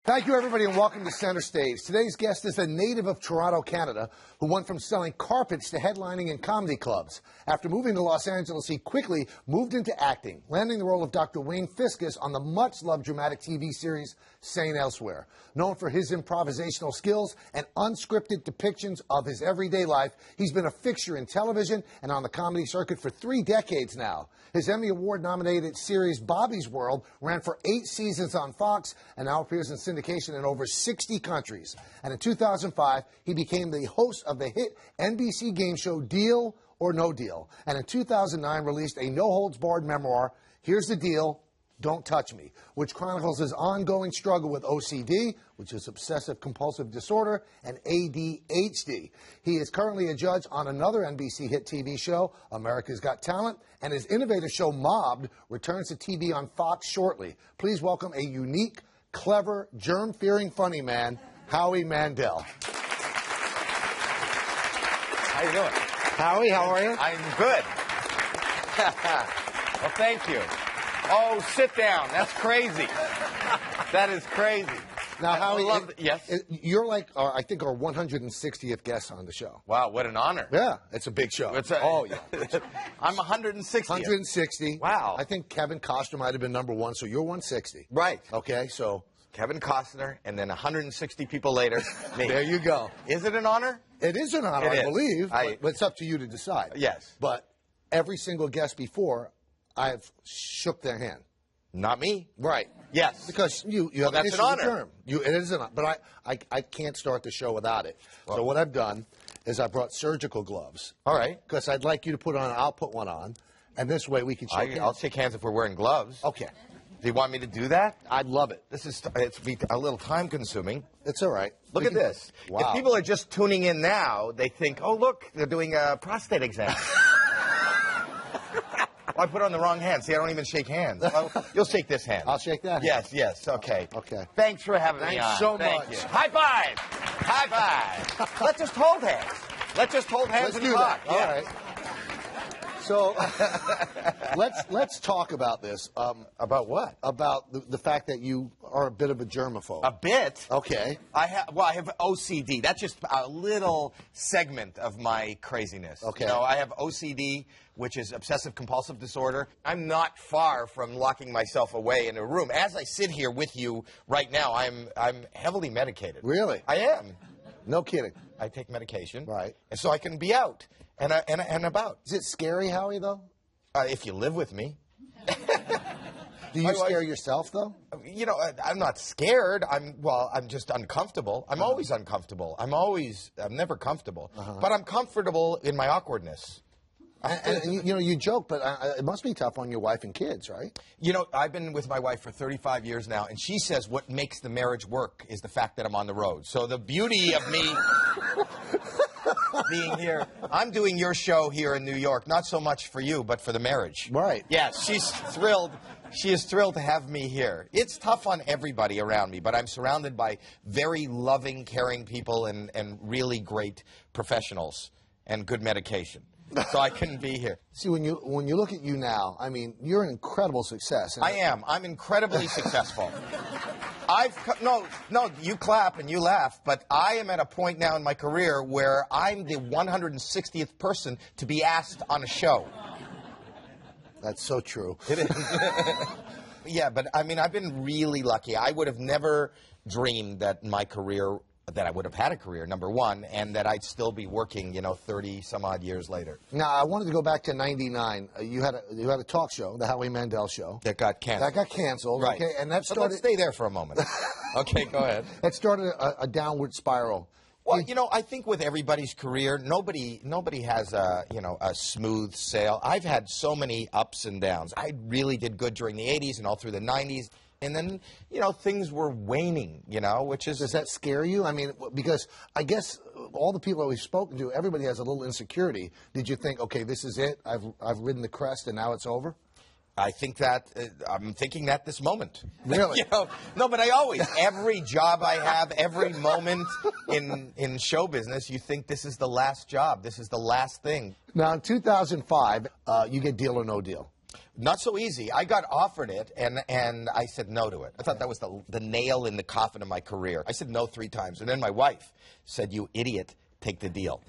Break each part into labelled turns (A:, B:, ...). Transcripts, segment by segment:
A: Thank you, everybody, and welcome to Center Stage. Today's guest is a native of Toronto, Canada, who went from selling carpets to headlining in comedy clubs. After moving to Los Angeles, he quickly moved into acting, landing the role of Dr. Wayne Fiscus on the much-loved dramatic TV series St. Elsewhere. Known for his improvisational skills and unscripted depictions of his everyday life, he's been a fixture in television and on the comedy circuit for 3 decades now. His Emmy Award-nominated series Bobby's World ran for 8 seasons on Fox and now appears in syndication in over 60 countries. And in 2005, he became the host of the hit NBC game show Deal or No Deal. And in 2009, released a no-holds-barred memoir, Here's the Deal, Don't Touch Me, which chronicles his ongoing struggle with OCD, which is obsessive-compulsive disorder, and ADHD. He is currently a judge on another NBC hit TV show, America's Got Talent, and his innovative show Mobbed returns to TV on Fox shortly. Please welcome a unique, clever, germ-fearing funny man, Howie Mandel.
B: How you doing?
A: Howie, how are you?
B: I'm good. Well, thank you. Oh, sit down. That's crazy. That is crazy.
A: Now, Howie,
B: yes?
A: You're like, I think, our 160th guest on the show.
B: Wow, what an honor.
A: Yeah, it's a big show.
B: Oh, yeah. I'm 160.
A: 160.
B: Wow.
A: I think Kevin Costner might have been number 1, so you're 160.
B: Right.
A: Okay, so...
B: Kevin Costner, and then 160 people later, me.
A: There you go.
B: Is it an honor?
A: It is an honor, I believe, but it's up to you to decide.
B: Yes.
A: But every single guest before, I've shook their hand.
B: Not me.
A: Right.
B: Yes.
A: Because you have
B: that's an honor.
A: Term. It is an honor. But I can't start the show without it. Well, so what I've done is I brought surgical gloves.
B: All right.
A: Because I'd like you to put on, I'll put one on, and this way we can shake hands.
B: I'll shake hands if we're wearing gloves.
A: Okay.
B: Do you want me to do that?
A: I'd love it.
B: It's a little time consuming.
A: It's all right.
B: Look at this.
A: Wow.
B: If people are just tuning in now, they think, oh, look, they're doing a prostate exam. I put on the wrong hand. See, I don't even shake hands. You'll shake this hand.
A: I'll shake that hand.
B: Yes, yes. Okay.
A: Okay.
B: Thanks for having me on.
A: Thanks so much.
B: Thank you. High five. High five. Let's just hold hands. Let's just hold hands and talk.
A: All right. So let's talk about this.
B: About what?
A: About the fact that you are a bit of a germaphobe.
B: A bit?
A: Okay.
B: I have OCD. That's just a little segment of my craziness.
A: Okay.
B: You know, I have OCD, which is obsessive-compulsive disorder. I'm not far from locking myself away in a room. As I sit here with you right now, I'm heavily medicated.
A: Really?
B: I am.
A: No kidding.
B: I take medication.
A: Right.
B: And so I can be out and about.
A: Is it scary, Howie, though?
B: If you live with me.
A: Do you scare yourself, though?
B: You know, I'm not scared. I'm just uncomfortable. I'm always uncomfortable. I'm never comfortable. But I'm comfortable in my awkwardness.
A: And you know, you joke, but it must be tough on your wife and kids, right?
B: You know, I've been with my wife for 35 years now, and she says what makes the marriage work is the fact that I'm on the road. So the beauty of me being here, I'm doing your show here in New York, not so much for you, but for the marriage.
A: Right.
B: Yes, she's thrilled. She is thrilled to have me here. It's tough on everybody around me, but I'm surrounded by very loving, caring people and really great professionals and good medication. So I couldn't be here.
A: See, when you look at you now, I mean, you're an incredible success.
B: I am. I'm incredibly successful. No, you clap and you laugh, but I am at a point now in my career where I'm the 160th person to be asked on a show.
A: That's so true.
B: It is. Yeah, but I mean, I've been really lucky. I would have never dreamed that I would have had a career, number one, and that I'd still be working, 30 some odd years later.
A: Now, I wanted to go back to '99. You had a talk show, the Howie Mandel show.
B: That got canceled.
A: That got canceled.
B: Right.
A: Okay, and that started.
B: Let's stay there for a moment. Okay, go ahead.
A: It started a downward spiral.
B: Well, I think with everybody's career, nobody has a smooth sail. I've had so many ups and downs. I really did good during the 80s and all through the 90s. And then, things were waning, which is...
A: Does that scare you? I mean, because I guess all the people that we've spoken to, everybody has a little insecurity. Did you think, okay, this is it, I've ridden the crest and now it's over?
B: I think that, I'm thinking that this moment.
A: Really?
B: No, but every job I have, every moment in show business, you think this is the last job, this is the last thing.
A: Now, in 2005, you get Deal or No Deal.
B: Not so easy. I got offered it, and I said no to it. I thought that was the nail in the coffin of my career. I said no 3 times. And then my wife said, "You idiot, take the deal."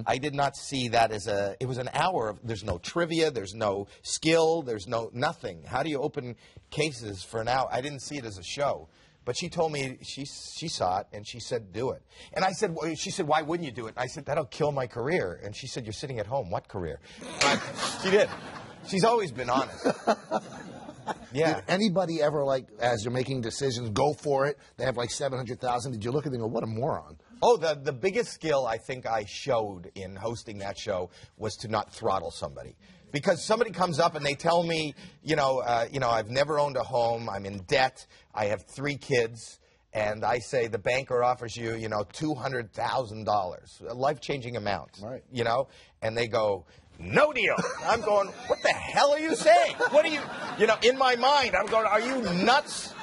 B: I did not see that as it was an hour of, there's no trivia, there's no skill, there's nothing. How do you open cases for an hour? I didn't see it as a show. But she told me she saw it, and she said, do it. And I said, she said, why wouldn't you do it? And I said, that'll kill my career. And she said, you're sitting at home. What career? But she did. She's always been honest. Yeah.
A: Did anybody ever, like, as you're making decisions, go for it? They have like 700,000. Did you look at them and go, what a moron?
B: Oh, the biggest skill I think I showed in hosting that show was to not throttle somebody. Because somebody comes up and they tell me, I've never owned a home, I'm in debt, I have 3 kids, and I say the banker offers you, $200,000, a life-changing amount,
A: right?
B: And they go, no deal. I'm going, what the hell are you saying? What are you, in my mind, I'm going, are you nuts?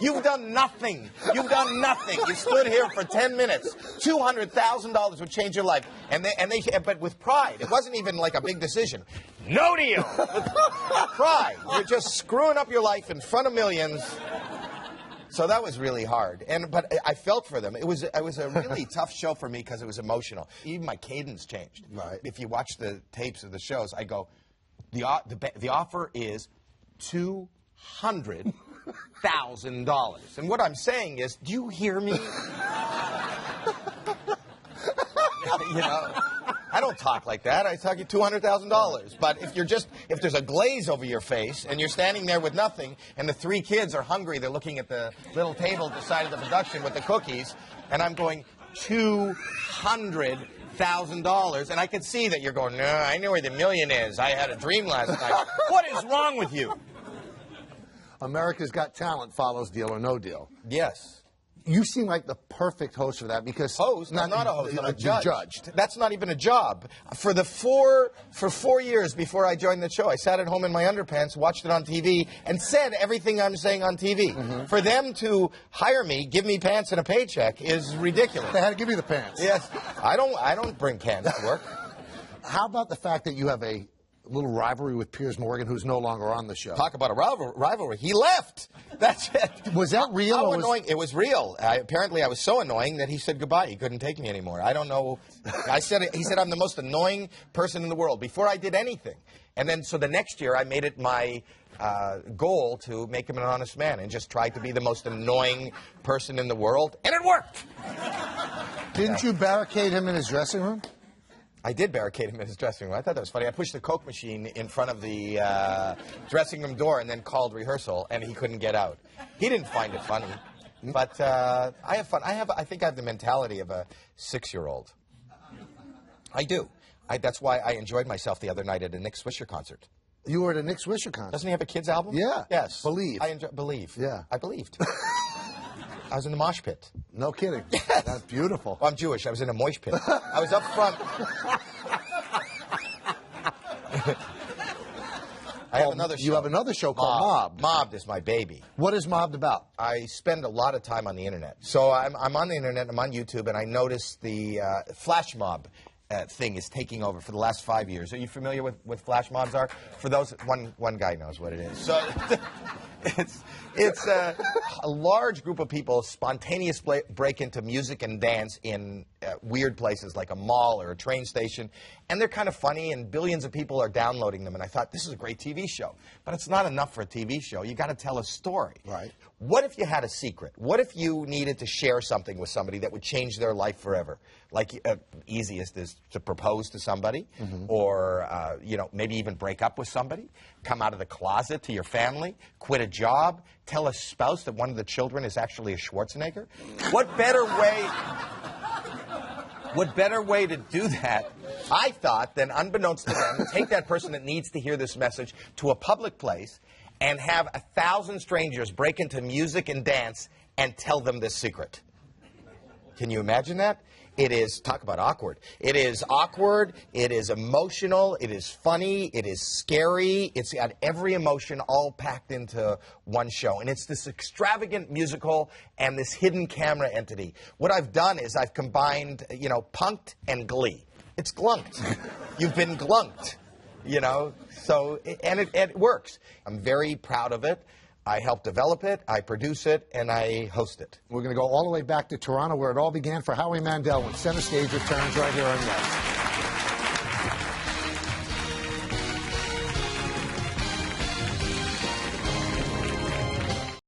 B: You've done nothing. You've done nothing. You stood here for 10 minutes. $200,000 would change your life. But with pride. It wasn't even like a big decision. No deal. With pride. You're just screwing up your life in front of millions. So that was really hard. But I felt for them. It was a really tough show for me because it was emotional. Even my cadence changed.
A: Right.
B: If you watch the tapes of the shows, I go, the offer is $200,000. And what I'm saying is, do you hear me? I don't talk like that. I talk you $200,000. But if there's a glaze over your face and you're standing there with nothing and the 3 kids are hungry, they're looking at the little table at the side of the production with the cookies, and I'm going, $200,000, and I can see that you're going, no, I know where the million is. I had a dream last night. What is wrong with you?
A: America's Got Talent follows Deal or No Deal.
B: Yes.
A: You seem like the perfect host for that because...
B: Host? I'm not a host. I'm a judge.
A: Judged.
B: That's not even a job. For 4 years before I joined the show, I sat at home in my underpants, watched it on TV, and said everything I'm saying on TV. For them to hire me, give me pants and a paycheck is ridiculous.
A: They had to give you the pants.
B: Yes. I don't bring pants to work.
A: How about the fact that you have a little rivalry with Piers Morgan, who's no longer on the show?
B: Talk about a rivalry. He left. That's it.
A: Was that real?
B: How annoying? It was real. Apparently, I was so annoying that he said goodbye. He couldn't take me anymore. I don't know. He said I'm the most annoying person in the world before I did anything. And then, so the next year, I made it my goal to make him an honest man and just tried to be the most annoying person in the world, and it worked.
A: Didn't you barricade him in his dressing room?
B: I did barricade him in his dressing room. I thought that was funny. I pushed the Coke machine in front of the dressing room door and then called rehearsal, and he couldn't get out. He didn't find it funny, but I have fun. I think I have the mentality of a 6-year-old. I do. That's why I enjoyed myself the other night at a Nick Swisher concert.
A: You were at a Nick Swisher concert.
B: Doesn't he have a kids album?
A: Yeah.
B: Yes.
A: Believe.
B: Believe.
A: Yeah.
B: I believed. I was in the mosh pit.
A: No kidding.
B: Yes.
A: That's beautiful.
B: Well, I'm Jewish. I was in a mosh pit. I was up front. I have another show.
A: You have another show called Mobbed.
B: Mobbed is my baby.
A: What is Mobbed about?
B: I spend a lot of time on the internet. So I'm on the internet, I'm on YouTube, and I noticed the flash mob thing is taking over for the last 5 years. Are you familiar with what flash mobs are? For those, one guy knows what it is. So it's a large group of people spontaneous break into music and dance in weird places like a mall or a train station, and they're kind of funny, and billions of people are downloading them. And I thought, this is a great TV show, but it's not enough for a TV show. You got to tell a story.
A: Right.
B: What if you had a secret? What if you needed to share something with somebody that would change their life forever? Like easiest is to propose to somebody, or maybe even break up with somebody, come out of the closet to your family, quit a job, tell a spouse that one of the children is actually a Schwarzenegger. What better way to do that, I thought, than unbeknownst to them, take that person that needs to hear this message to a public place and have 1,000 strangers break into music and dance and tell them this secret. Can you imagine that? It is, talk about awkward. It is awkward, it is emotional, it is funny, it is scary. It's got every emotion all packed into one show. And it's this extravagant musical and this hidden camera entity. What I've done is I've combined, punked and glee. It's glunked. You've been glunked. You know, so, and it works. I'm very proud of it. I help develop it, I produce it, and I host it.
A: We're going to go all the way back to Toronto, where it all began for Howie Mandel when CenterStage returns right here on Next.